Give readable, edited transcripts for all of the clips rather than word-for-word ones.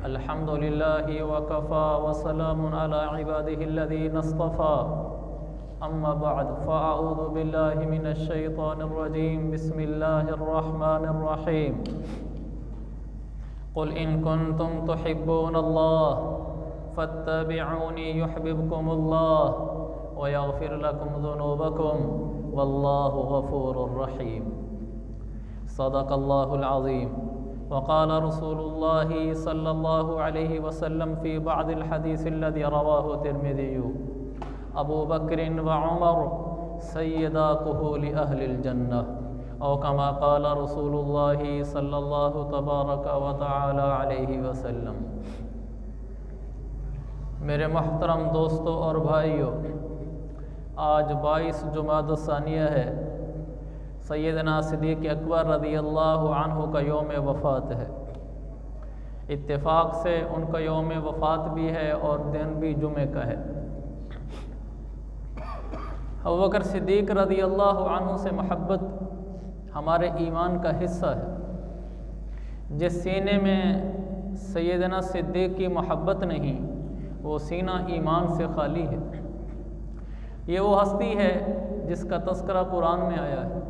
अल्हम्दुलिल्लाहि वकफ़ा वसलामुन अला इबादिहिल्लज़ीना इस्तफ़ा अम्मा बअद फ़अऊज़ु बिल्लाहि मिनश शैतानिर रजीम बिस्मिल्लाहिर रहमानिर रहीम क़ुल इन कुन्तुम तुहिब्बूनल्लाह फत्तबिऊनी युहब्बिबकुमुल्लाह व यग़फिर लकुम ज़ुनूबकुम वल्लाहु गफ़ूरुर रहीम। सदक़ल्लाहुल अज़ीम। वक़ाल रसूलुल्लाहि सल्लल्लाहु अलैहि वसल्लम फ़ी बअदिल हदीसिल्लज़ी रवाहु तिर्मिज़ी अबू बक्रिन व उमर सय्यदा कुहूलि अहलिल जन्नह औ कमा क़ाल रसूलुल्लाहि सल्लल्लाहु तबारक व तआला अलैहि वसल्लम। मेरे मोहतरम दोस्तों और भाइयों, आज 22 जुमाद सानिया है। सैयदना सिद्दीक़ अकबर रज़ियल्लाहु अन्हु का यौम वफ़ात है। इत्तेफाक से उनका यौम वफ़ात भी है और दिन भी जुमे का है। अबू बकर सिद्दीक़ रज़ियल्लाहु अन्हु से मोहब्बत हमारे ईमान का हिस्सा है। जिस सीने में सैयदना सिद्दीक़ की मोहब्बत नहीं, वो सीना ईमान से खाली है। ये वो हस्ती है जिसका तज़किरा कुरान में आया है।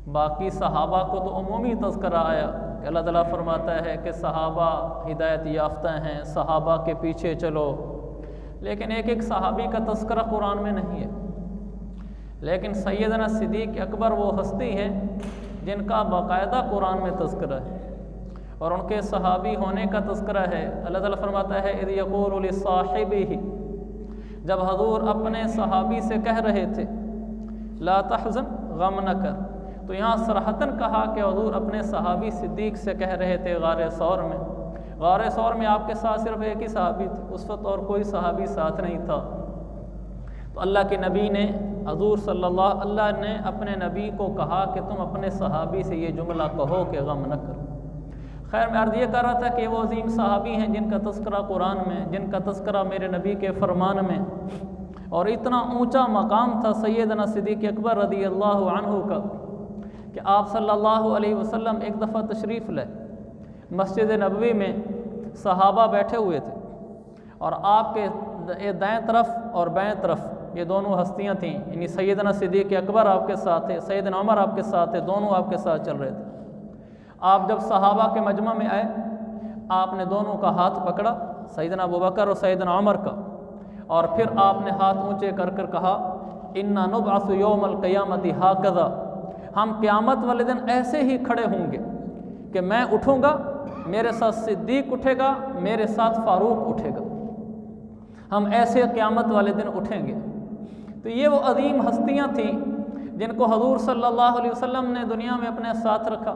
बाकी सहाबा को तो उमूमी तज़किरा आया कि अल्लाह ताला फरमाता है कि सहाबा हिदायत याफ्ता हैं, सहाबा के पीछे चलो, लेकिन एक एक सहाबी का तज़किरा कुरान में नहीं है। लेकिन सैयदना सिद्दीक़ अकबर वो हस्ती हैं जिनका बाकायदा कुरान में तज़किरा है और उनके सहाबी होने का तज़किरा है। अल्लाह ताला फरमाता है इज़ यक़ूलु लिसाहिबिही, जब हज़ूर अपने सहाबी से कह रहे थे ला तहज़न गम न कर, तो यहाँ सराहतन कहा कि हज़ूर अपने सहाबी सिद्दीक़ से कह रहे थे गारे सौर में। गारे सौर में आपके साथ सिर्फ एक ही सहाबी थे, उस वक्त और कोई सहाबी साथ नहीं था। तो अल्लाह के नबी ने हज़ूर सल्लल्लाहु अल्लाह ने अपने नबी को कहा कि तुम अपने सहाबी से ये जुमला कहो कि गम न करो। खैर, मैं अर्ज़ ये कर रहा था कि वो अजीम सहाबी हैं जिनका तज़किरा कुरान में, जिनका तज़किरा मेरे नबी के फरमान में, और इतना ऊंचा मकाम था सैयदना सिद्दीक़ अकबर रज़ियल्लाहु अन्हु का कि आप सल्लल्लाहु अलैहि वसल्लम एक दफ़ा तशरीफ़ लाए। मस्जिद नबवी में सहाबा बैठे हुए थे और आपके दाएं तरफ और बाएं तरफ ये दोनों हस्तियां थीं, यानी सैयदना सिद्दीक़ अकबर आपके साथ थे, सैयदना उमर आपके साथ थे, दोनों आपके साथ चल रहे थे। आप जब सहाबा के मजमा में आए, आपने दोनों का हाथ पकड़ा, सैयदना अबू बकर और सैयदना उमर का, और फिर आपने हाथ ऊंचे कर कर कहा इन्ना नुबअसु यौमल क़ियामति हाकज़ा, हम क़यामत वाले दिन ऐसे ही खड़े होंगे कि मैं उठूँगा, मेरे साथ सिद्दीक़ उठेगा, मेरे साथ फ़ारूक उठेगा, हम ऐसे क़यामत वाले दिन उठेंगे। तो ये वो अजीम हस्तियाँ थीं जिनको हज़ूर सल्लल्लाहु अलैहि वसल्लम ने दुनिया में अपने साथ रखा।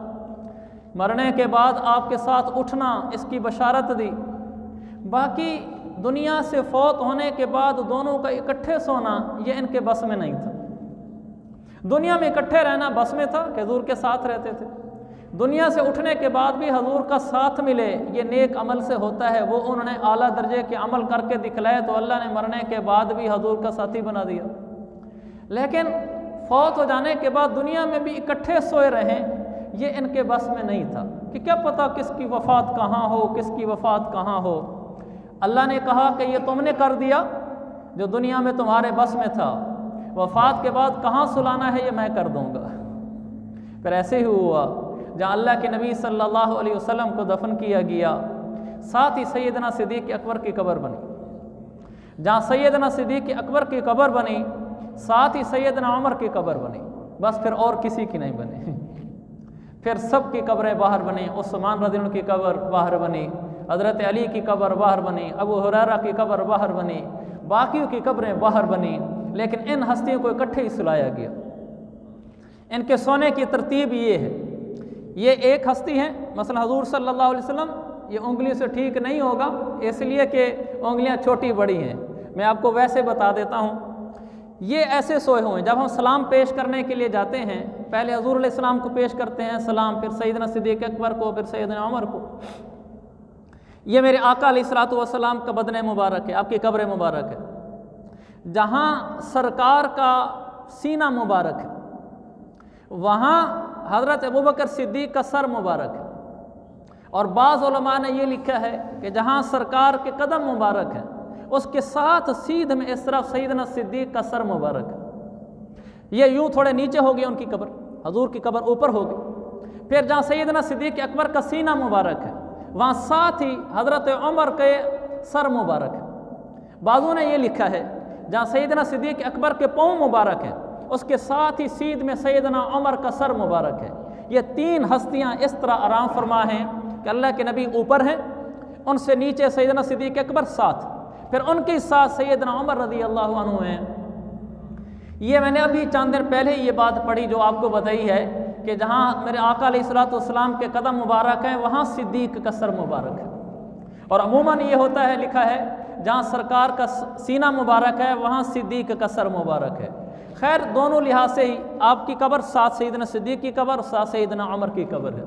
मरने के बाद आपके साथ उठना, इसकी बशारत दी। बाकी दुनिया से फौत होने के बाद दोनों का इकट्ठे सोना ये इनके बस में नहीं था। दुनिया में इकट्ठे रहना बस में था कि हज़ूर के साथ रहते थे। दुनिया से उठने के बाद भी हज़ूर का साथ मिले, ये नेक अमल से होता है। वो उन्होंने आला दर्जे के अमल करके दिखलाए तो अल्लाह ने मरने के बाद भी हज़ूर का साथी बना दिया। लेकिन फौत हो जाने के बाद दुनिया में भी इकट्ठे सोए रहें, ये इनके बस में नहीं था कि क्या पता किसकी वफ़ात कहाँ हो, किसकी वफ़ात कहाँ हो। अल्लाह ने कहा कि ये तुमने कर दिया जो दुनिया में तुम्हारे बस में था, वफ़ात के बाद कहाँ सुलाना है ये मैं कर दूँगा। फिर ऐसे ही हुआ, जहाँ अल्लाह के नबी सल्लल्लाहु अलैहि वसल्लम को दफन किया गया, साथ ही सैयदना सिद्दीक़ अकबर की कब्र बनी। जहाँ सैयदना सिद्दीक़ अकबर की कब्र बनी, साथ ही सैयदना उमर की कब्र बनी। बस फिर और किसी की नहीं बनी। फिर सब की कब्रें बाहर बनी। उस्मान रज़ियल्लाहु की कब्र बाहर बनी, हज़रत अली की कब्र बाहर बनी, अबू हुरैरा की कब्र बाहर बनी, बाकियों की कब्रें बाहर बनी। लेकिन इन हस्तियों को इकट्ठे ही सुलाया गया। इनके सोने की तरतीब ये है, ये एक हस्ती हैं, मसलन हज़ूर सल्लल्लाहु अलैहि वसल्लम, ये उंगली से ठीक नहीं होगा इसलिए कि उंगलियां छोटी बड़ी हैं। मैं आपको वैसे बता देता हूँ, ये ऐसे सोए हुए हैं। जब हम सलाम पेश करने के लिए जाते हैं, पहले हज़ूर अलैहिस्सलाम को पेश करते हैं सलाम, फिर सैयदना सिद्दीक़ अकबर को, फिर सैयदना उमर को। ये मेरे आका अलैहिस्सलातु वस्सलाम का बदन मुबारक है, आपकी कब्र मुबारक है। जहाँ सरकार का सीना मुबारक है, वहाँ हज़रत अबू बकर सिद्दीक़ का सर मुबारक है। और बाज़ उलमा ने ये लिखा है कि जहाँ सरकार के कदम मुबारक हैं उसके साथ सीध में इस तरफ सैयदना सिद्दीक़ का सर मुबारक है। ये यूँ थोड़े नीचे हो गई उनकी कब्र, हजूर की कब्र ऊपर हो गई। फिर जहाँ सैयदना सिद्दीक़ अकबर का सीना मुबारक है वहाँ साथ ही हज़रत उमर के सर मुबारक है। बाज़ू ने ये लिखा है जहाँ सैयदना सिद्दीक़ अकबर के पाँव मुबारक है उसके साथ ही सीध में सैयदना उमर का सर मुबारक है। ये तीन हस्तियाँ इस तरह आराम फरमा हैं कि अल्लाह के नबी ऊपर हैं, उनसे नीचे सैयदना सिद्दीक़ अकबर साथ, फिर उनके साथ सैयदना उमर रज़ी अल्लाह अन्हु हैं। ये मैंने अभी चंद दिन पहले ये बात पढ़ी जो आपको बताई है कि जहाँ मेरे आका अलैहिस्सलाम के कदम मुबारक हैं वहाँ सिद्दीक़ का सर मुबारक है। और अमूमन ये होता है, लिखा है जहाँ सरकार का सीना मुबारक है वहाँ सिद्दीक़ का सर मुबारक है। खैर दोनों लिहाज से ही आपकी कब्र साथ सैयदना सिद्दीक़ की कब्र, साथ सैयदना उमर की कब्र है।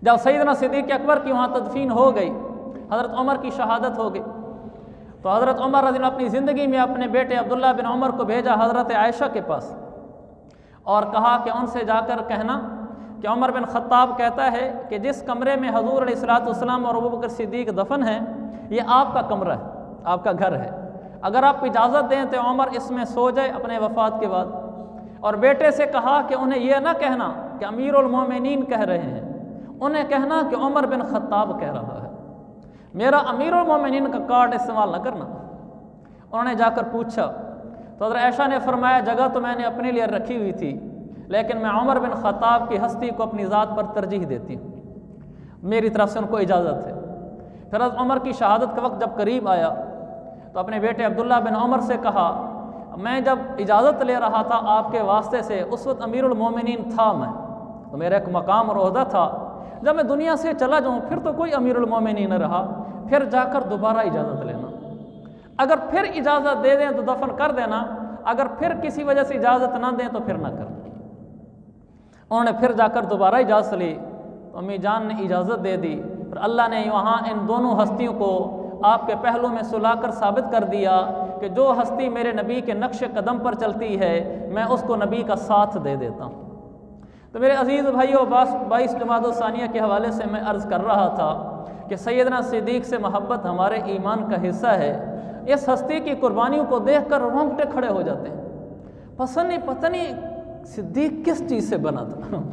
जब सैयदना सिद्दीक़ अकबर की वहाँ तदफीन हो गई, हज़रत उमर की शहादत हो गई, तो हज़रत उमर रज़ी अल्लाह अपनी ज़िंदगी में अपने बेटे अब्दुल्ला बिन उमर को भेजा हज़रत आयशा के पास और कहा कि उनसे जाकर कहना कि उमर बिन ख़त्ताब कहता है कि जिस कमरे में हज़ूर अलैहिस्सलाम और अबू बकर सिद्दीक़ दफन है ये आपका कमरा है, आपका घर है, अगर आप इजाज़त दें तो उमर इसमें सो जाए अपने वफ़ात के बाद। और बेटे से कहा कि उन्हें यह ना कहना कि अमीरुल मोमिनीन कह रहे हैं, उन्हें कहना कि उमर बिन ख़त्ताब कह रहा है, मेरा अमीरुल मोमिनीन का कार्ड इस्तेमाल न करना। उन्होंने जाकर पूछा तो हज़रत आयशा ने फरमाया जगह तो मैंने अपने लिए रखी हुई थी लेकिन मैं उमर बिन ख़त्ताब की हस्ती को अपनी ज़ात पर तरजीह देती हूँ, मेरी तरफ से उनको इजाज़त है। फिर हज़रत उमर की शहादत का वक्त जब करीब आया तो अपने बेटे अब्दुल्ला बिन उमर से कहा मैं जब इजाज़त ले रहा था आपके वास्ते से उस वक्त अमीरुल मोमिनीन था मैं, तो मेरा एक मकाम और ओहदा था, जब मैं दुनिया से चला जाऊँ फिर तो कोई अमीरुल मोमिनीन न रहा, फिर जाकर दोबारा इजाज़त लेना, अगर फिर इजाज़त दे दें तो दफन कर देना, अगर फिर किसी वजह से इजाज़त ना दें तो फिर ना करना। उन्होंने फिर जाकर दोबारा इजाज़त ली तो अम्मी जान ने इजाज़त दे दी। फिर अल्लाह ने वहाँ इन दोनों हस्तियों को आपके पहलू में सुलाकर साबित कर दिया कि जो हस्ती मेरे नबी के नक्श कदम पर चलती है मैं उसको नबी का साथ दे देता हूँ। तो मेरे अज़ीज़ भाइयों 22 जमात-उस-सानिया के हवाले से मैं अर्ज़ कर रहा था कि सैयदना सिद्दीक़ से मोहब्बत हमारे ईमान का हिस्सा है। इस हस्ती की कुर्बानियों को देख कर रोंगटे खड़े हो जाते हैं, पता नहीं सिद्दीक़ किस चीज़ से बना था,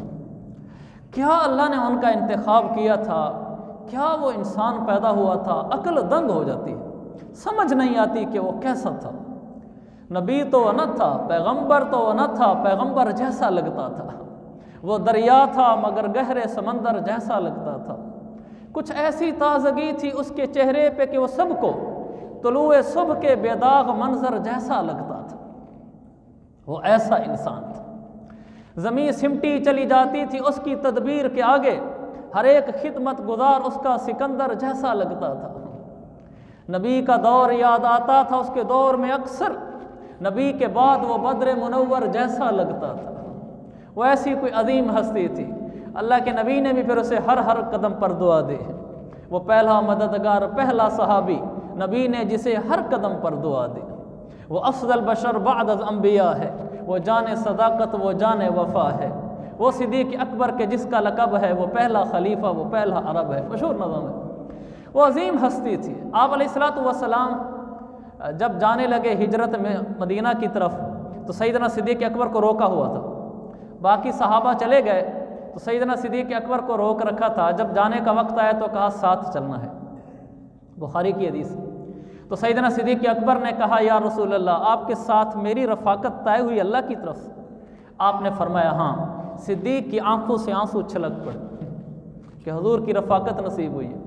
क्या अल्लाह ने उनका इंतखाब किया था, क्या वो इंसान पैदा हुआ था, अक्ल दंग हो जाती है, समझ नहीं आती कि वो कैसा था। नबी तो वो न था, पैगंबर तो वो न था, पैगंबर जैसा लगता था, वो दरिया था मगर गहरे समंदर जैसा लगता था, कुछ ऐसी ताजगी थी उसके चेहरे पे कि वो सबको तुलुए सुबह के बेदाग मंजर जैसा लगता था, वो ऐसा इंसान था। ज़मीन सिमटी चली जाती थी उसकी तदबीर के आगे, हर एक खिदमत गुजार उसका सिकंदर जैसा लगता था। नबी का दौर याद आता था, उसके दौर में अक्सर नबी के बाद वो बद्र मुनव्वर जैसा लगता था। वो ऐसी कोई अजीम हस्ती थी, अल्लाह के नबी ने भी फिर उसे हर हर कदम पर दुआ दी। वो पहला मददगार, पहला सहाबी नबी ने जिसे हर कदम पर दुआ दी। वो अफजल बशर बाद अम्बिया है, वो जाने सदाकत, वो जाने वफा है। वो सिद्दीक़ अकबर के जिसका लक़ब है, वो पहला खलीफा, वो पहला अरब है, मशहूर नज़म है। वो अजीम हस्ती थी। आप अलैहिस्सलातु वस्सलाम जब जाने लगे हिजरत में मदीना की तरफ तो सैयदना सिद्दीक़ अकबर को रोका हुआ था, बाकी सहाबा चले गए तो सैयदना सिद्दीक़ अकबर को रोक रखा था। जब जाने का वक्त आया तो कहा साथ चलना है, बुखारी की हदीस। तो सैयदना सिद्दीक़ अकबर ने कहा या रसूल अल्लाह, आपके साथ मेरी रफ़ाकत तय हुई अल्लाह की तरफ से? आपने फरमाया हाँ। सिद्दीक़ की आंखों से आंसू छलक पड़े कि हुजूर की रफ़ाकत नसीब हुई है।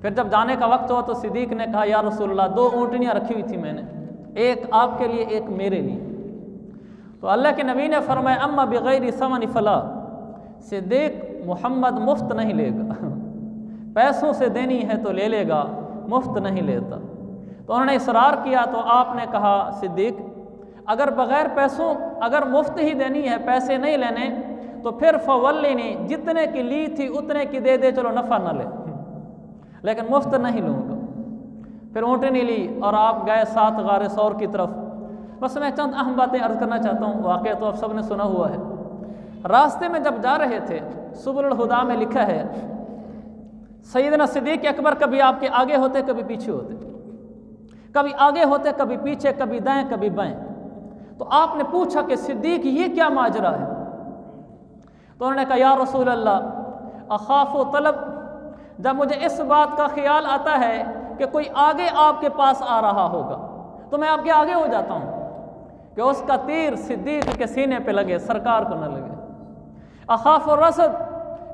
फिर जब जाने का वक्त हुआ तो सिद्दीक़ ने कहा या रसूल अल्लाह, 2 ऊँटनियाँ रखी हुई थी मैंने, एक आपके लिए एक मेरे लिए। तो अल्लाह के नबी ने फरमाया अम्मा बिगैर समन फला, सिद्दीक़ मोहम्मद मुफ्त नहीं लेगा, पैसों से देनी है तो ले लेगा, मुफ्त नहीं लेता। तो उन्होंने इसरार किया तो आपने कहा सिद्दीक़ अगर बग़ैर पैसों, अगर मुफ्त ही देनी है, पैसे नहीं लेने, तो फिर फवल्लिनी, जितने की ली थी उतने की दे दे, चलो नफ़ा न ले, लेकिन मुफ्त नहीं लूँगा। फिर ऊँटनी ली और आप गए साथ गारे सौर की तरफ। बस मैं चंद अहम बातें अर्ज़ करना चाहता हूँ, वाक़या तो आप सब ने सुना हुआ है। रास्ते में जब जा रहे थे, सुबुल हुदा में लिखा है सैयदना सिद्दीक़ अकबर कभी आपके आगे होते, कभी पीछे होते, कभी आगे होते, कभी पीछे, कभी दाएं, कभी बाएं। तो आपने पूछा कि सिद्दीक़ ये क्या माजरा है? तो उन्होंने कहा, या रसूल अल्लाह, अखाफ़ो तलब, जब मुझे इस बात का ख्याल आता है कि कोई आगे आपके पास आ रहा होगा तो मैं आपके आगे हो जाता हूँ कि उसका तीर सिद्दीक़ के सीने पे लगे, सरकार को न लगे। अखाफ़ो रसद,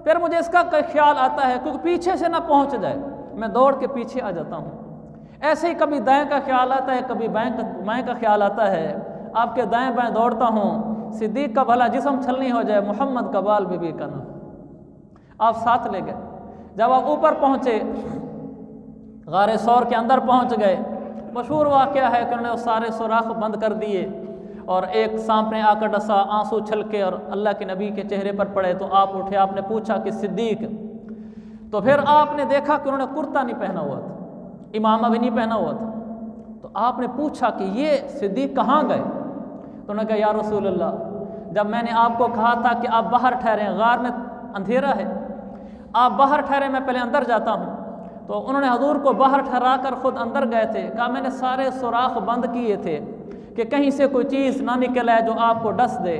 फिर मुझे इसका ख्याल आता है क्योंकि पीछे से ना पहुँच जाए, मैं दौड़ के पीछे आ जाता हूँ। ऐसे ही कभी दाएं का ख्याल आता है, कभी बाएं का ख्याल आता है, आपके दाएं बाएं दौड़ता हूँ, सिद्दीक़ का भला जिस्म छलनी हो जाए, मोहम्मद का बाल बीबी का ना। आप साथ ले गए। जब आप ऊपर पहुँचे, गारे सौर के अंदर पहुँच गए, मशहूर वाक़या है कि उन्होंने वो सारे सुराख बंद कर दिए और एक सांप ने आकर डसा, आंसू छलके और अल्लाह के नबी के चेहरे पर पड़े। तो आप उठे, आपने पूछा कि सिद्दीक़, तो फिर आपने देखा कि उन्होंने कुर्ता नहीं पहना हुआ था, इमामा भी नहीं पहना हुआ था। तो आपने पूछा कि ये सिद्दीक़ कहाँ गए? तो उन्होंने कहा, या रसूल अल्लाह, जब मैंने आपको कहा था कि आप बाहर ठहरे, गार में अंधेरा है, आप बाहर ठहरे, मैं पहले अंदर जाता हूँ। तो उन्होंने हजूर को बाहर ठहरा कर ख़ुद अंदर गए थे। कहा, मैंने सारे सुराख बंद किए थे कि कहीं से कोई चीज़ ना निकल आए जो आपको डस दे।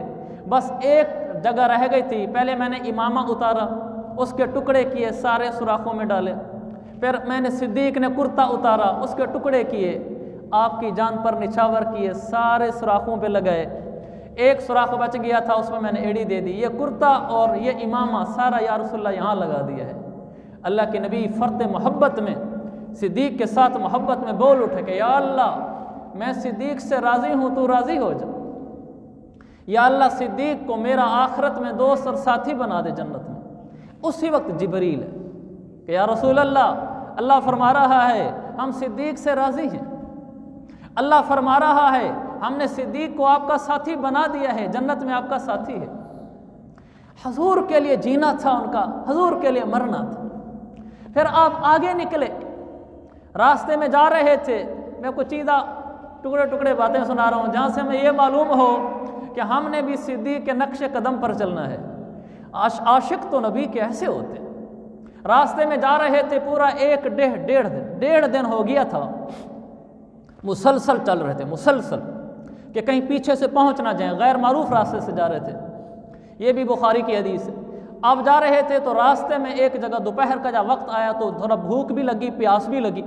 बस एक जगह रह गई थी, पहले मैंने इमामा उतारा, उसके टुकड़े किए, सारे सुराखों में डाले। फिर मैंने सिद्दीक़ ने कुर्ता उतारा, उसके टुकड़े किए, आपकी जान पर निछावर किए, सारे सुराखों पे लगाए। एक सुराख बच गया था, उसमें मैंने एड़ी दे दी। ये कुर्ता और ये इमामा सारा या रसूलल्लाह यहाँ लगा दिया है। अल्लाह के नबी फ़र्द मोहब्बत में, सिद्दीक़ के साथ मोहब्बत में बोल उठे कि या अल्लाह, मैं सिद्दीक़ से राज़ी हूँ, तू राज़ी हो जा। या अल्लाह, सिद्दीक़ को मेरा आखिरत में दोस्त और साथी बना दे जन्नत में। उसी वक्त जिब्रील है कि या रसूल अल्लाह, अल्लाह फरमा रहा है हम सिद्दीक़ से राज़ी हैं। अल्लाह फरमा रहा है हमने सिद्दीक़ को आपका साथी बना दिया है, जन्नत में आपका साथी है। हजूर के लिए जीना था उनका, हजूर के लिए मरना था। फिर आप आगे निकले, रास्ते में जा रहे थे, मैं कुछ चीज़ा टुकड़े टुकड़े बातें सुना रहा हूँ जहाँ से हमें ये मालूम हो कि हमने भी सिद्दीक़ के नक्शे कदम पर चलना है। आशिक तो नबी के ऐसे होते। रास्ते में जा रहे थे, पूरा एक डेढ़ दिन हो गया था, मुसलसल चल रहे थे, मुसलसल, कि कहीं पीछे से पहुंच ना जाएं, गैर मारूफ रास्ते से जा रहे थे। ये भी बुखारी की हदीस है। अब जा रहे थे तो रास्ते में एक जगह दोपहर का जब वक्त आया तो थोड़ा भूख भी लगी, प्यास भी लगी,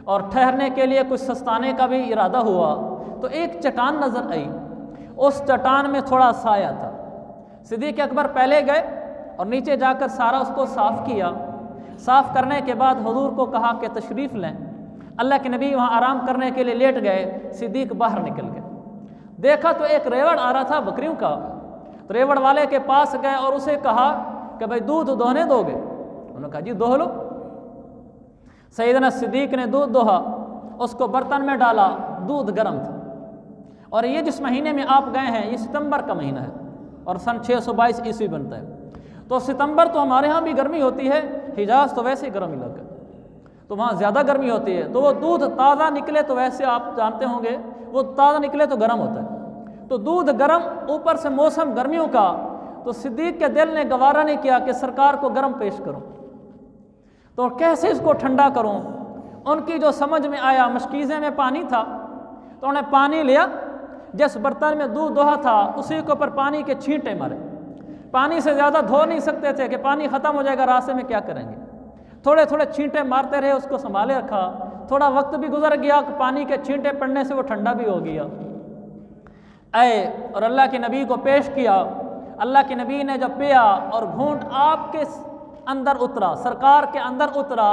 और ठहरने के लिए कुछ सस्ताने का भी इरादा हुआ। तो एक चट्टान नज़र आई, उस चट्टान में थोड़ा साया था। सिद्दीक़ अकबर पहले गए और नीचे जाकर सारा उसको साफ़ किया। साफ़ करने के बाद हुजूर को कहा कि तशरीफ़ लें। अल्लाह के नबी वहाँ आराम करने के लिए लेट गए। सिद्दीक़ बाहर निकल गए, देखा तो एक रेवड़ आ रहा था बकरियों का। तो रेवड़ वाले के पास गए और उसे कहा कि भाई दूध दोहने दोगे? उन्होंने कहा जी दोह लो। सैयदना सिद्दीक़ ने दूध दोहा, उसको बर्तन में डाला, दूध गर्म था। और ये जिस महीने में आप गए हैं ये सितंबर का महीना है और सन 622 ईस्वी बनता है। तो सितंबर तो हमारे यहाँ भी गर्मी होती है, हिजाज तो वैसे ही गर्म इलाका है, तो वहाँ ज़्यादा गर्मी होती है। तो वो दूध ताज़ा निकले तो वैसे आप जानते होंगे वो ताज़ा निकले तो गर्म होता है। तो दूध गर्म, ऊपर से मौसम गर्मियों का, तो सिद्दीक़ के दिल ने गवारा नहीं किया कि सरकार को गर्म पेश करूं, तो कैसे इसको ठंडा करूं। उनकी जो समझ में आया, मशकीज़े में पानी था तो उन्हें पानी लिया, जिस बर्तन में दूध दोहा था उसी के ऊपर पानी के छींटे मारे। पानी से ज़्यादा धो नहीं सकते थे कि पानी ख़त्म हो जाएगा, रास्ते में क्या करेंगे। थोड़े थोड़े छींटे मारते रहे, उसको संभाले रखा। थोड़ा वक्त भी गुजर गया, पानी के छींटे पड़ने से वो ठंडा भी हो गया। आए और अल्लाह के नबी को पेश किया। अल्लाह के नबी ने जब पिया और घूंट आपके अंदर उतरा, सरकार के अंदर उतरा,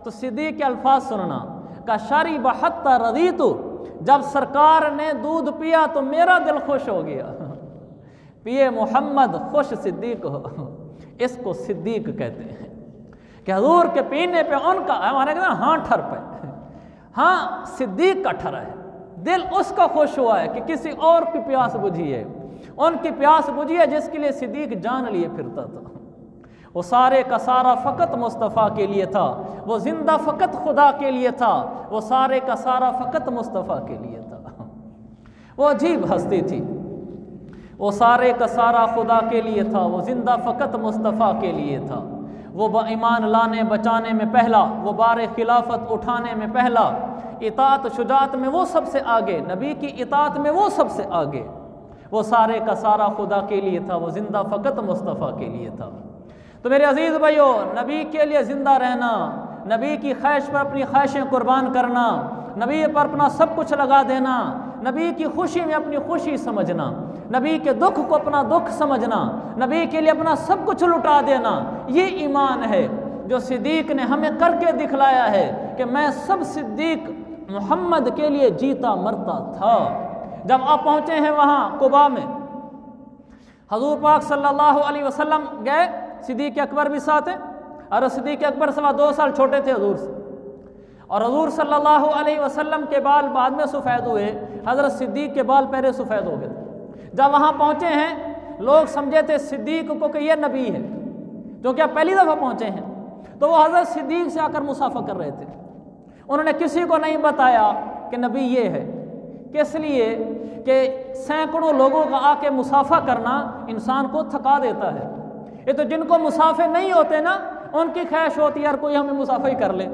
तो सिद्दीक़ के अल्फाज सुनना का शारी बहत्ता रदी तो, जब सरकार ने दूध पिया तो मेरा दिल खुश हो गया। पिए मोहम्मद खुश सिद्दीक़ हो, इसको सिद्दीक़ कहते हैं कि हजूर के पीने पे उनका, हमारे कहते हैं हाँ ठर पे, हाँ सिद्दीक़ का ठरा है, दिल उसका खुश हुआ है कि किसी और की प्यास बुझी है। उनकी प्यास बुझी है जिसके लिए सिद्दीक़ जान लिए फिरता था। वो सारे का सारा फ़कत मुस्तफ़ा के लिए था, वो ज़िंदा फ़कत खुदा के लिए था, वो सारे का सारा फ़कत मुस्तफ़ा के लिए था। वो अजीब हस्ती थी, वो सारे का सारा खुदा के लिए था, वो ज़िंदा फ़कत मुस्तफ़ा के लिए था। वो ईमान लाने बचाने में पहला, वो बार खिलाफत उठाने में पहला, इताअत शुजाअत में वो सबसे आगे, नबी की इताअत में वो सबसे आगे। वो सारे का सारा खुदा के लिए था, वो ज़िंदा फ़कत मुस्तफ़ा के लिए था। तो मेरे अज़ीज़ भाइयों, नबी के लिए ज़िंदा रहना, नबी की ख्वाहिश पर अपनी ख्वाहिशें कुर्बान करना, नबी पर अपना सब कुछ लगा देना, नबी की खुशी में अपनी खुशी समझना, नबी के दुख को अपना दुख समझना, नबी के लिए अपना सब कुछ लुटा देना, ये ईमान है जो सिद्दीक ने हमें करके दिखलाया है कि मैं सब सिद्दीक मोहम्मद के लिए जीता मरता था। जब आप पहुँचे हैं वहाँ कुबा में, हजूर पाक सल्लल्लाहु अलैहि वसल्लम गए, सिद्दीक अकबर भी साथ हैं, और सिद्दीक अकबर 2.25 साल छोटे थे हजूर से, और हजूर सल्लल्लाहु अलैहि वसल्लम के बाल बाद में सफ़ेद हुए, हज़रत सिद्दीक के बाल पहले सफ़ेद हो गए थे। जब वहाँ पहुँचे हैं, लोग समझे थे सिद्दीक को कि ये नबी है, क्योंकि आप पहली दफ़ा पहुँचे हैं। तो वो हज़रत सिद्दीक से आकर मुसाफा कर रहे थे, उन्होंने किसी को नहीं बताया कि नबी ये है। किस लिए कि सैकड़ों लोगों का आके मुसाफा करना इंसान को थका देता है। ये तो जिनको मुसाफे नहीं होते ना, उनकी ख्वाहिश होती है यार कोई हमें मुसाफा ही कर ले,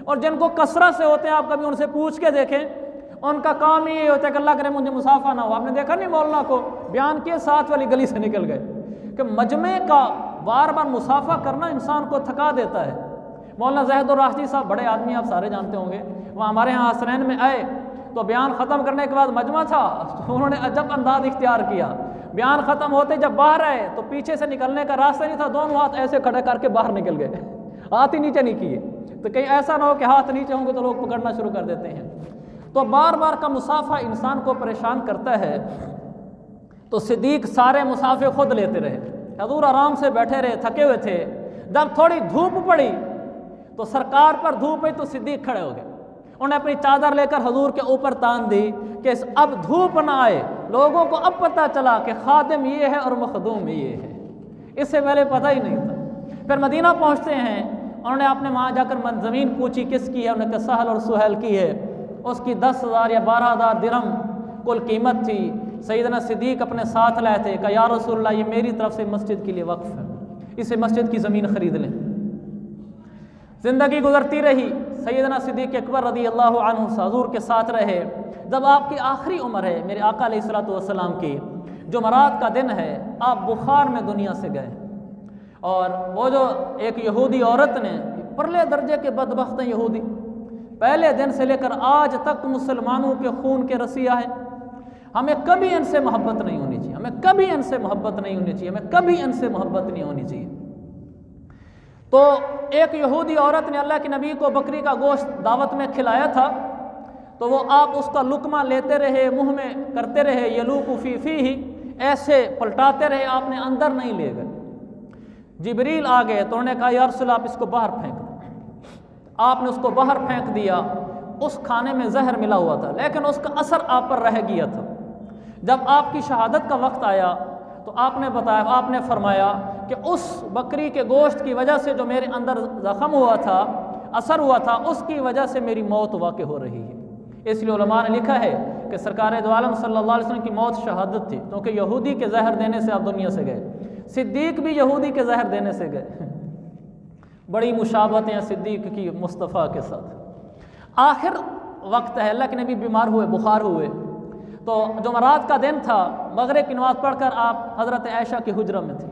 और जिनको कसरत से होते हैं, आप कभी उनसे पूछ के देखें, उनका काम ही ये होता है कि अल्लाह करे मुझे मुसाफा ना हो। आपने देखा नहीं मौलाना को बयान के साथ वाली गली से निकल गए कि मजमे का बार बार मुसाफा करना इंसान को थका देता है। मौलाना ज़ाहिद राशिदी साहब, बड़े आदमी, आप सारे जानते होंगे, वहाँ हमारे यहाँ हसनैन में आए तो बयान ख़त्म करने के बाद मजमा था, तो उन्होंने अजब अंदाज इख्तियार किया। बयान ख़त्म होते जब बाहर आए तो पीछे से निकलने का रास्ता नहीं था, दोनों हाथ ऐसे खड़े करके बाहर निकल गए, हाथ ही नीचे नहीं किए, तो कहीं ऐसा ना हो कि हाथ नीचे होंगे तो लोग पकड़ना शुरू कर देते हैं। तो बार बार का मुसाफा इंसान को परेशान करता है। तो सिद्दीक सारे मुसाफे खुद लेते रहे, हजूर आराम से बैठे रहे, थके हुए थे। जब थोड़ी धूप पड़ी तो सरकार पर धूप आई तो सिद्दीक खड़े हो गए, उन्हें अपनी चादर लेकर हजूर के ऊपर तान दी कि अब धूप ना आए, लोगों को अब पता चला कि खादिम ये है और मखदूम ये है, इससे पहले पता ही नहीं था। फिर मदीना पहुँचते हैं, उन्होंने अपने वहाँ जाकर ज़मीन पूछी किसकी है, उन्होंने कहा सहल और सुहैल की है। उसकी 10,000 या 12,000 दिरहम कुल कीमत थी। सैयदना सिद्दीक अपने साथ लाए थे, कहा या रसूलल्लाह ये मेरी तरफ से मस्जिद के लिए वक्फ है, इसे मस्जिद की ज़मीन ख़रीद लें। ज़िंदगी गुजरती रही, सैयदना सिद्दीक अकबर रज़ी अल्लाह अन्हु हज़ूर के साथ रहे। जब आपकी आखिरी उम्र है, मेरे आका अलैहिस्सलातु वस्सलाम की, जुमरात का दिन है, आप बुखार में दुनिया से गए, और वो जो एक यहूदी औरत ने, परले दर्जे के बदबख्त यहूदी, पहले दिन से लेकर आज तक मुसलमानों के खून के रसिया है, हमें कभी इनसे मोहब्बत नहीं होनी चाहिए, हमें कभी इनसे मोहब्बत नहीं होनी चाहिए, हमें कभी इनसे मोहब्बत नहीं होनी चाहिए। तो एक यहूदी औरत ने अल्लाह के नबी को बकरी का गोश्त दावत में खिलाया था, तो वो आप उसका लुकमा लेते रहे, मुंह में करते रहे, यलूकु फी फीही, ऐसे पलटाते रहे, आपने अंदर नहीं ले गए। जिब्रील आ गए तो उन्होंने कहा या रसूल आप इसको बाहर फेंक दो। आपने उसको बाहर फेंक दिया। उस खाने में जहर मिला हुआ था, लेकिन उसका असर आप पर रह गया था। जब आपकी शहादत का वक्त आया तो आपने बताया, आपने फरमाया कि उस बकरी के गोश्त की वजह से जो मेरे अंदर ज़ख्म हुआ था, असर हुआ था, उसकी वजह से मेरी मौत वाक़ हो रही है। इसलिए उलमा ने लिखा है कि सरकार दो आलम सल्लल्लाहु अलैहि वसल्लम की मौत शहादत थी, क्योंकि यहूदी के जहर देने से आप दुनिया से गए। सिद्दीक भी यहूदी के जहर देने से गए। बड़ी मुशाबहतें हैं सिद्दीक की मुस्तफ़ा के साथ। आखिर वक्त है, अल्लाह के नबी बीमार हुए, बुखार हुए, तो जुमरात का दिन था, मगरिब की नमाज़ पढ़कर आप हज़रत आयशा के हुजरा में थे।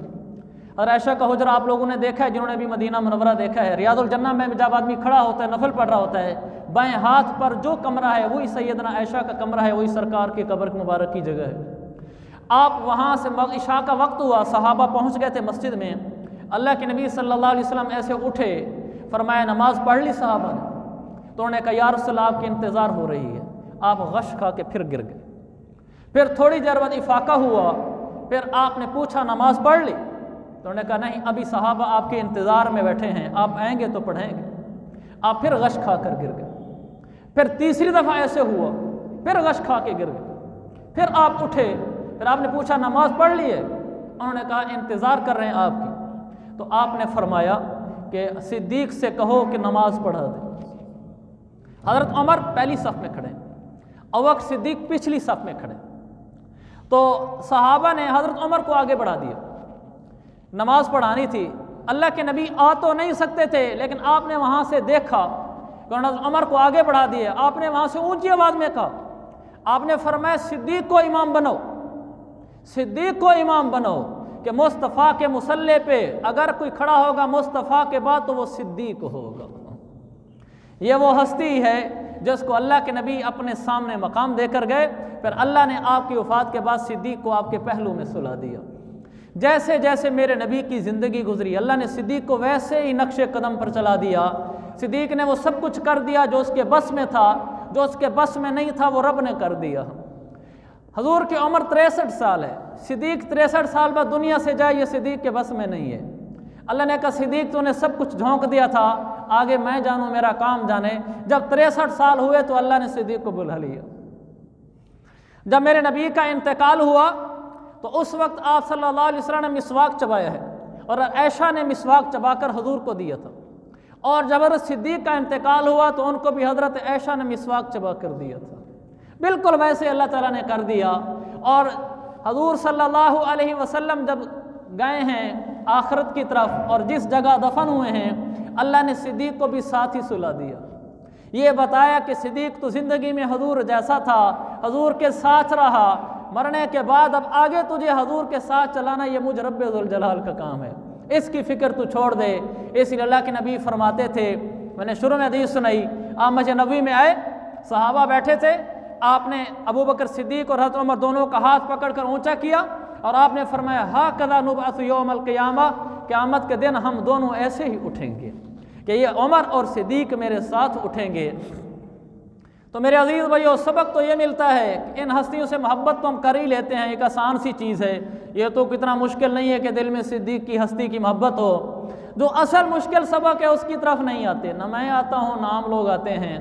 और आयशा का हुजरा आप लोगों ने देखा है, जिन्होंने भी मदीना मुनव्वरा देखा है, रियादुल जन्नह में जब आदमी खड़ा होता है, नफल पढ़ रहा होता है, बाएं हाथ पर जो कमरा है वही सैयदना आयशा का कमरा है, वही सरकार की कब्र मुबारक की जगह है। आप वहाँ से इशा का वक्त हुआ, सहाबा पहुँच गए थे मस्जिद में। अल्लाह के नबी सल्लल्लाहु अलैहि वसल्लम ऐसे उठे, फरमाया नमाज पढ़ ली साहबा ने? तो उन्होंने कहा या रसूल आपकी इंतज़ार हो रही है। आप गश खा के फिर गिर गए। फिर थोड़ी देर बाद इफाका हुआ, फिर आपने पूछा नमाज पढ़ ली? तो उन्होंने कहा नहीं, अभी साहबा आपके इंतज़ार में बैठे हैं, आप आएंगे तो पढ़ेंगे। आप फिर गश खा कर गिर गए। फिर तीसरी दफ़ा ऐसे हुआ, फिर गश खा के गिर गए। फिर आप उठे, फिर आपने पूछा नमाज पढ़ ली है? उन्होंने कहा इंतज़ार कर रहे हैं आपकी। तो आपने फरमाया कि सिद्दीक से कहो कि नमाज पढ़ा दे। हज़रत उमर पहली सफ़ में खड़े, अबू बकर सिद्दीक पिछली सफ़ में खड़े। तो सहाबा ने हज़रत उमर को आगे बढ़ा दिया, नमाज पढ़ानी थी। अल्लाह के नबी आ तो नहीं सकते थे, लेकिन आपने वहाँ से देखा उमर को आगे बढ़ा दिया। आपने वहाँ से ऊंची आवाज़ में कहा, आपने फरमाया सिद्दीक को इमाम बनो, सिद्दीक को इमाम बनो, कि मुस्तफ़ा के मुसल्ले पे अगर कोई खड़ा होगा मुस्तफ़ा के बाद तो वो सिद्दीक होगा। ये वो हस्ती है जिसको अल्लाह के नबी अपने सामने मकाम देकर गए, फिर अल्लाह ने आपकी वफ़ात के बाद सिद्दीक को आपके पहलू में सुला दिया। जैसे जैसे मेरे नबी की ज़िंदगी गुजरी, अल्लाह ने सिद्दीक को वैसे ही नक्शे कदम पर चला दिया। सिद्दीक ने वो सब कुछ कर दिया जो उसके बस में था, जो उसके बस में नहीं था वो रब ने कर दिया। हजूर की उम्र 63 साल है, सिद्दीक 63 साल बाद दुनिया से जाए ये सिद्दीक के बस में नहीं है। अल्लाह ने कहा सिद्दीक तूने सब कुछ झोंक दिया था, आगे मैं जानूँ, मेरा काम जाने। जब 63 साल हुए तो अल्लाह ने सिद्दीक को बुला लिया। जब मेरे नबी का इंतकाल हुआ तो उस वक्त आप सल्लल्लाहु अलैहि वसल्लम ने मिसवाक चबाया है, और ऐशा ने मिसवाक चबाकर हजूर को दिया था। और जब हज़रत सिद्दीक का इंतकाल हुआ तो उनको भी हज़रत ऐशा ने मिसवाक चबा कर दिया था। बिल्कुल वैसे अल्लाह ताला ने कर दिया। और हजूर सल्लल्लाहु अलैहि वसल्लम जब गए हैं आखिरत की तरफ और जिस जगह दफन हुए हैं, अल्लाह ने सिद्दीक को भी साथ ही सुला दिया। ये बताया कि सिद्दीक तो ज़िंदगी में हजूर जैसा था, हजूर के साथ रहा, मरने के बाद अब आगे तुझे हजूर के साथ चलाना ये मुझ रब्बे जुल जलाल का काम है, इसकी फ़िक्र तू छोड़ दे। इसलिए अल्लाह के नबी फरमाते थे, मैंने शुरू में हदीस सुनाई, आप मस्जिद नबवी में आए, सहाबा बैठे थे, आपने अबू बकर सिद्दीक और हज़रत उमर दोनों का हाथ पकड़कर ऊंचा किया और आपने फरमाया हा कदा नुबअस यौमल क़ियामा, क़यामत के दिन हम दोनों ऐसे ही उठेंगे कि ये उमर और सिद्दीक मेरे साथ उठेंगे। तो मेरे अजीज़ भाइयों, सबक तो ये मिलता है कि इन हस्तियों से मोहब्बत तो हम कर ही लेते हैं, एक आसान सी चीज़ है। ये तो कितना मुश्किल नहीं है कि दिल में सिद्दीक की हस्ती की मोहब्बत हो। जो असल मुश्किल सबक है उसकी तरफ नहीं आते, ना मैं आता हूँ ना आम लोग आते हैं।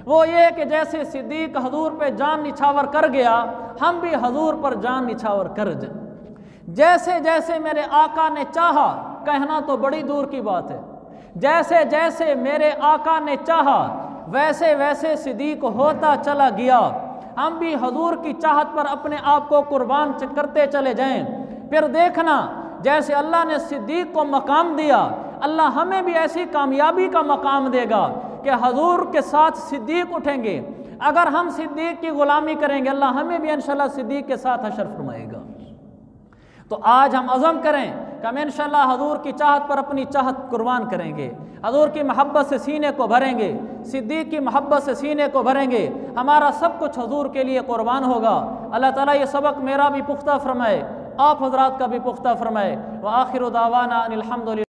वो ये कि जैसे सिद्दीक हजूर पे जान निछावर कर गया, हम भी हजूर पर जान निछावर कर जाए। जैसे जैसे मेरे आका ने चाहा, कहना तो बड़ी दूर की बात है, जैसे जैसे मेरे आका ने चाहा वैसे वैसे सिद्दीक होता चला गया। हम भी हजूर की चाहत पर अपने आप को कुर्बान करते चले जाएं। फिर देखना जैसे अल्लाह ने सिद्दीक को मकाम दिया, अल्लाह हमें भी ऐसी कामयाबी का मकाम देगा कि हजूर के साथ सिद्दीक उठेंगे। अगर हम सिद्दीक की गुलामी करेंगे, अल्लाह हमें भी इंशाल्लाह सिद्दीक के साथ हशर फरमाएगा। तो आज हम अज़म करें कि हम इंशाल्लाह हजूर की चाहत पर अपनी चाहत कुर्बान करेंगे, हजूर की मोहब्बत से सीने को भरेंगे, सिद्दीक की मोहब्बत से सीने को भरेंगे। हमारा सब कुछ हजूर के लिए कुर्बान होगा। अल्लाह ताला ये सबक मेरा भी पुख्ता फरमाए, आप हजरात का भी पुख्ता फरमाए। व आखिर दावाना अनिल हम्दुलिल्लाह।